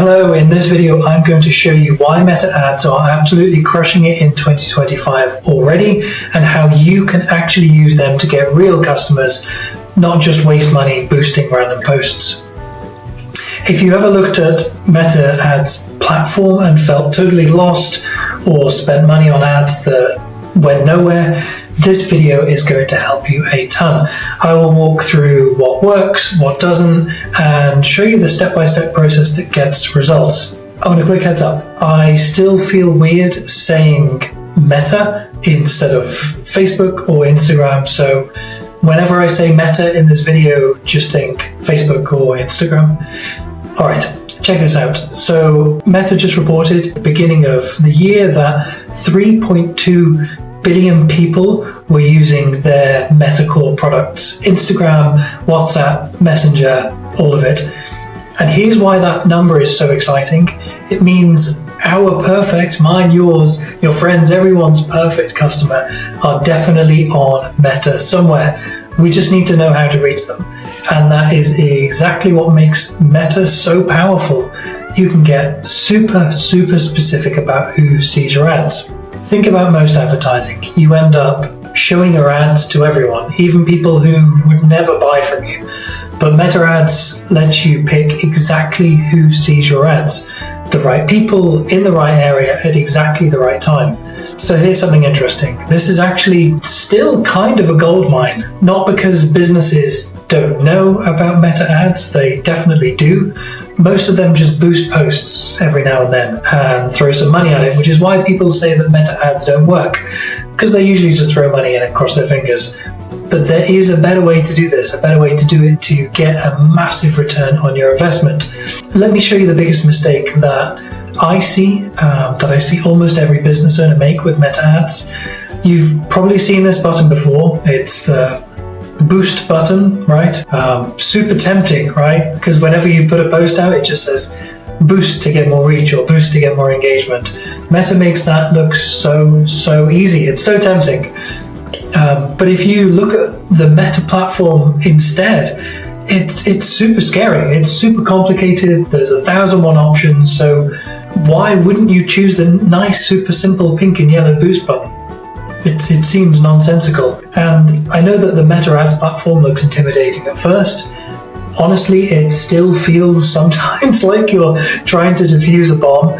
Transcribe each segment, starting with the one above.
Hello, in this video I'm going to show you why Meta ads are absolutely crushing it in 2025 already and how you can actually use them to get real customers, not just waste money boosting random posts. If you ever looked at Meta ads platform and felt totally lost or spent money on ads that went nowhere, this video is going to help you a ton. I will walk through what works, what doesn't, and show you the step-by-step process that gets results. Oh, and a quick heads up, I still feel weird saying Meta instead of Facebook or Instagram, so whenever I say Meta in this video, just think Facebook or Instagram. All right, check this out. So Meta just reported at the beginning of the year that 3.2 billion people were using their Meta core products, Instagram, WhatsApp, Messenger, all of it. And here's why that number is so exciting. It means our perfect, mine, yours, your friends, everyone's perfect customer are definitely on Meta somewhere. We just need to know how to reach them. And that is exactly what makes Meta so powerful. You can get super specific about who sees your ads. Think about most advertising. You end up showing your ads to everyone, even people who would never buy from you. But Meta ads let you pick exactly who sees your ads. The right people in the right area at exactly the right time. So here's something interesting. This is actually still kind of a gold mine, not because businesses don't know about Meta ads, they definitely do. Most of them just boost posts every now and then and throw some money at it, which is why people say that Meta ads don't work, because they usually just throw money in and cross their fingers. But there is a better way to do this, a better way to do it to get a massive return on your investment. Let me show you the biggest mistake that I see almost every business owner make with Meta ads. You've probably seen this button before. It's the boost button, right? Super tempting, right? Because whenever you put a post out, it just says boost to get more reach or boost to get more engagement. Meta makes that look so easy. It's so tempting. But if you look at the Meta platform instead, it's super scary. It's super complicated. There's 1,001 options. So why wouldn't you choose the nice, super simple pink and yellow boost button? It seems nonsensical. And I know that the Meta ads platform looks intimidating at first. Honestly, it still feels sometimes like you're trying to defuse a bomb,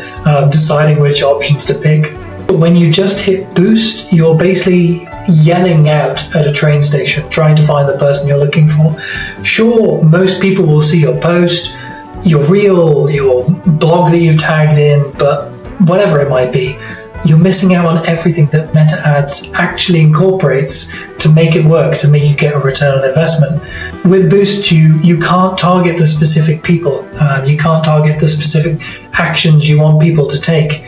deciding which options to pick. But when you just hit boost, you're basically yelling out at a train station, trying to find the person you're looking for. Sure, most people will see your post, your reel, your blog that you've tagged in, but whatever it might be, you're missing out on everything that Meta ads actually incorporates to make it work, to make you get a return on investment. With Boost, you can't target the specific people. You can't target the specific actions you want people to take.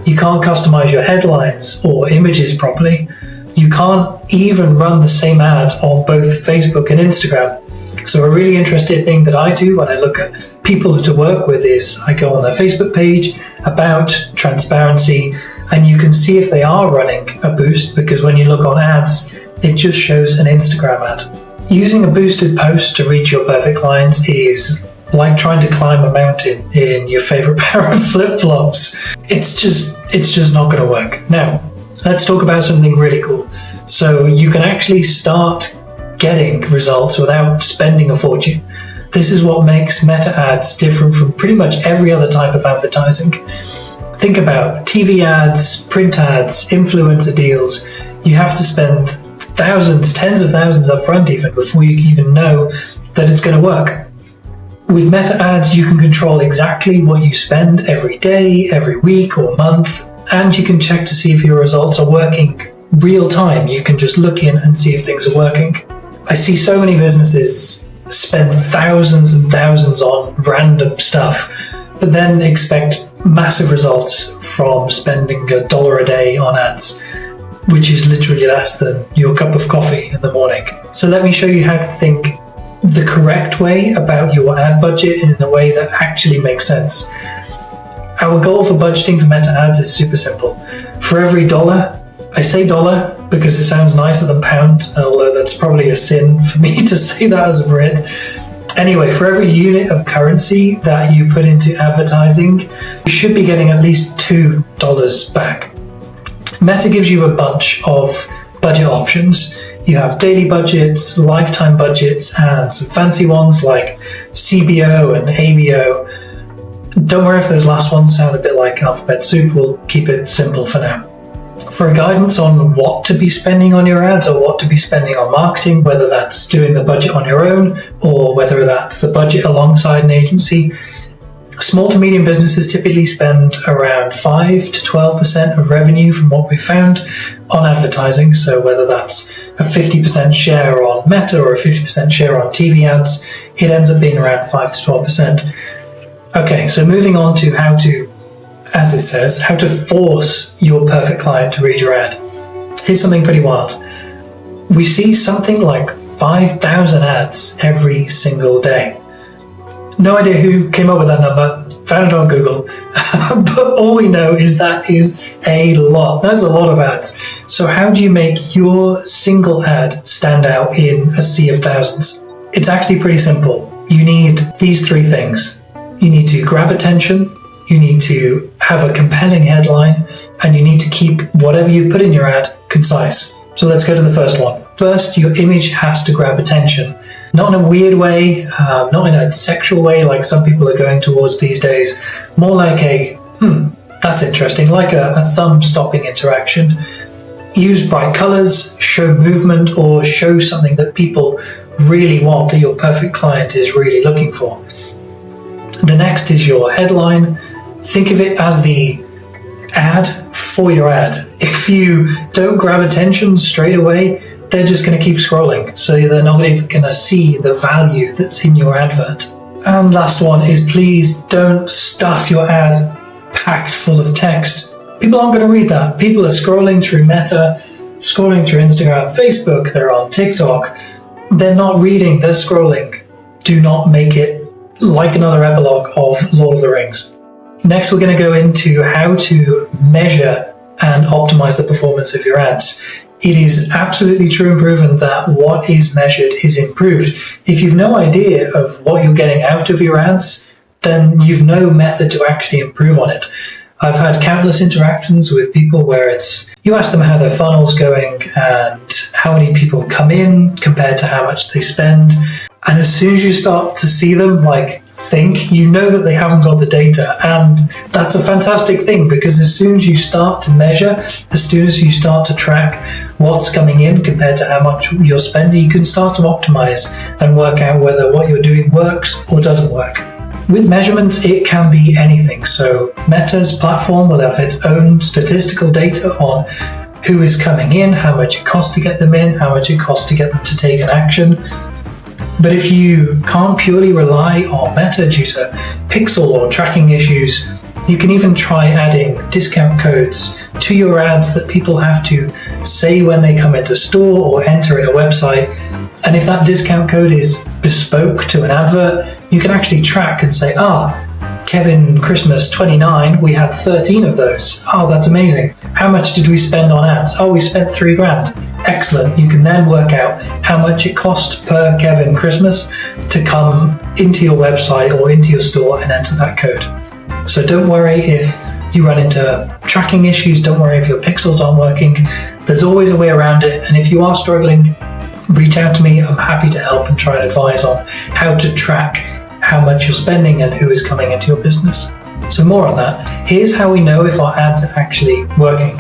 You can't customize your headlines or images properly. You can't even run the same ad on both Facebook and Instagram. So a really interesting thing that I do when I look at people to work with is I go on their Facebook page, about, transparency, and you can see if they are running a boost, because when you look on ads, it just shows an Instagram ad. Using a boosted post to reach your perfect clients is like trying to climb a mountain in your favorite pair of flip-flops. It's just not going to work. Now, let's talk about something really cool. So you can actually start getting results without spending a fortune. This is what makes Meta ads different from pretty much every other type of advertising. Think about TV ads, print ads, influencer deals. You have to spend thousands, tens of thousands up front even before you even know that it's going to work. With Meta ads, you can control exactly what you spend every day, every week or month, and you can check to see if your results are working real time. You can just look in and see if things are working. I see so many businesses spend thousands and thousands on random stuff, but then expect massive results from spending $1 a day on ads, which is literally less than your cup of coffee in the morning. So let me show you how to think the correct way about your ad budget in a way that actually makes sense. Our goal for budgeting for Meta ads is super simple. For every dollar, I say dollar because it sounds nicer than pound, although that's probably a sin for me to say that as a Brit. Anyway, for every unit of currency that you put into advertising, you should be getting at least $2 back. Meta gives you a bunch of budget options. You have daily budgets, lifetime budgets, and some fancy ones like CBO and ABO. Don't worry if those last ones sound a bit like alphabet soup, we'll keep it simple for now. For guidance on what to be spending on your ads or what to be spending on marketing, whether that's doing the budget on your own or whether that's the budget alongside an agency, small to medium businesses typically spend around 5 to 12% of revenue from what we've found on advertising. So whether that's a 50% share on Meta or a 50% share on TV ads, it ends up being around 5 to 12%. Okay, so moving on to how to, as it says, how to force your perfect client to read your ad. Here's something pretty wild. We see something like 5,000 ads every single day. No idea who came up with that number, found it on Google, but all we know is that is a lot. That's a lot of ads. So how do you make your single ad stand out in a sea of thousands? It's actually pretty simple. You need these three things. You need to grab attention, you need to have a compelling headline, and you need to keep whatever you've put in your ad concise. So let's go to the first one. First, your image has to grab attention. Not in a weird way, not in a sexual way like some people are going towards these days. More like a, that's interesting, like a thumb-stopping interaction. Use bright colors, show movement, or show something that people really want, that your perfect client is really looking for. The next is your headline. Think of it as the ad for your ad. If you don't grab attention straight away, they're just going to keep scrolling. So they're not even going to see the value that's in your advert. And last one is, please don't stuff your ad packed full of text. People aren't going to read that. People are scrolling through Meta, scrolling through Instagram, Facebook, they're on TikTok. They're not reading, they're scrolling. Do not make it like another epilogue of Lord of the Rings. Next, we're going to go into how to measure and optimize the performance of your ads. It is absolutely true and proven that what is measured is improved. If you've no idea of what you're getting out of your ads, then you've no method to actually improve on it. I've had countless interactions with people where you ask them how their funnel's going and how many people come in compared to how much they spend. And as soon as you start to see them think, you know that they haven't got the data. And that's a fantastic thing, because as soon as you start to measure, as soon as you start to track what's coming in compared to how much you're spending, you can start to optimize and work out whether what you're doing works or doesn't work. With measurements, it can be anything. So Meta's platform will have its own statistical data on who is coming in, how much it costs to get them in, how much it costs to get them to take an action. But if you can't purely rely on Meta due to pixel or tracking issues, you can even try adding discount codes to your ads that people have to say when they come into store or enter in a website. And if that discount code is bespoke to an advert, you can actually track and say, Kevin Christmas 29, we had 13 of those. That's amazing. How much did we spend on ads? We spent $3,000. Excellent. You can then work out how much it cost per Kevin Christmas to come into your website or into your store and enter that code. So don't worry if you run into tracking issues. Don't worry if your pixels aren't working. There's always a way around it. And if you are struggling, reach out to me. I'm happy to help and try and advise on how to track how much you're spending and who is coming into your business. So more on that. Here's how we know if our ads are actually working.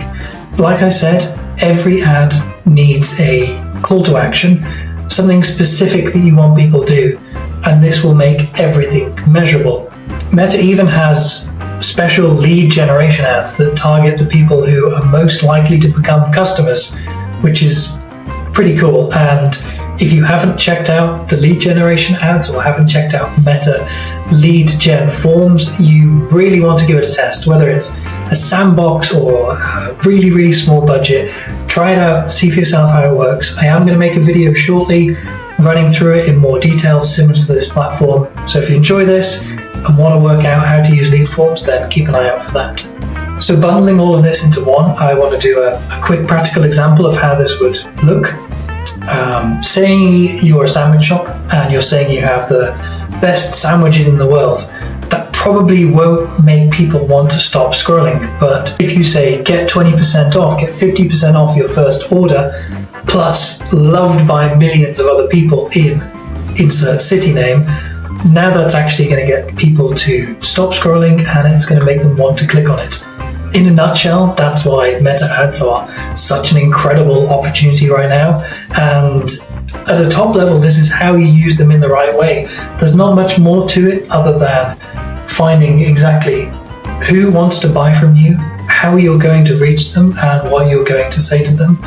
Like I said, every ad needs a call to action, something specific that you want people to do, and this will make everything measurable. Meta even has special lead generation ads that target the people who are most likely to become customers, which is pretty cool. And if you haven't checked out the lead generation ads or haven't checked out Meta lead gen forms, you really want to give it a test, whether it's a sandbox or a really, really small budget. Try it out, see for yourself how it works. I am going to make a video shortly running through it in more detail similar to this platform. So if you enjoy this and want to work out how to use lead forms, then keep an eye out for that. So bundling all of this into one, I want to do a quick practical example of how this would look. Say you're a sandwich shop and you're saying you have the best sandwiches in the world. That probably won't make people want to stop scrolling. But if you say get 20% off, get 50% off your first order, plus loved by millions of other people in insert city name, now that's actually going to get people to stop scrolling and it's going to make them want to click on it. In a nutshell, that's why meta ads are such an incredible opportunity right now. And at a top level, this is how you use them in the right way. There's not much more to it other than finding exactly who wants to buy from you, how you're going to reach them, and what you're going to say to them.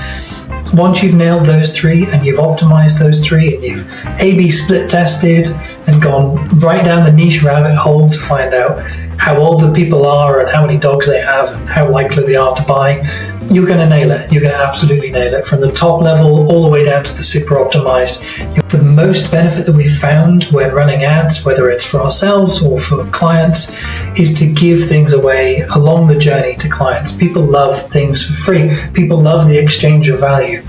Once you've nailed those three and you've optimized those three and you've A/B split tested and gone right down the niche rabbit hole to find out how old the people are and how many dogs they have and how likely they are to buy, you're going to nail it. You're going to absolutely nail it from the top level all the way down to the super optimized. The most benefit that we've found when running ads, whether it's for ourselves or for clients, is to give things away along the journey to clients. People love things for free. People love the exchange of value.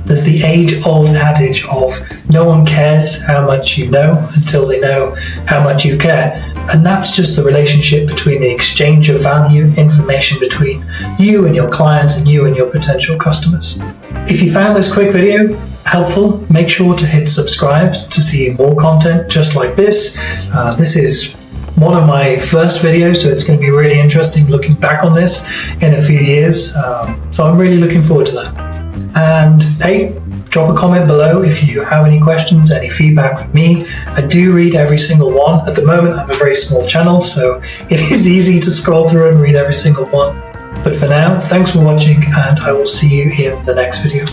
There's the age-old adage of no one cares how much you know until they know how much you care. And that's just the relationship between the exchange of value, information between you and your clients and you and your potential customers. If you found this quick video helpful, make sure to hit subscribe to see more content just like this. This is one of my first videos, so it's going to be really interesting looking back on this in a few years. So I'm really looking forward to that. And hey, drop a comment below if you have any questions, any feedback from me. I do read every single one. At the moment, I'm a very small channel, so it is easy to scroll through and read every single one. But for now, thanks for watching, and I will see you in the next video.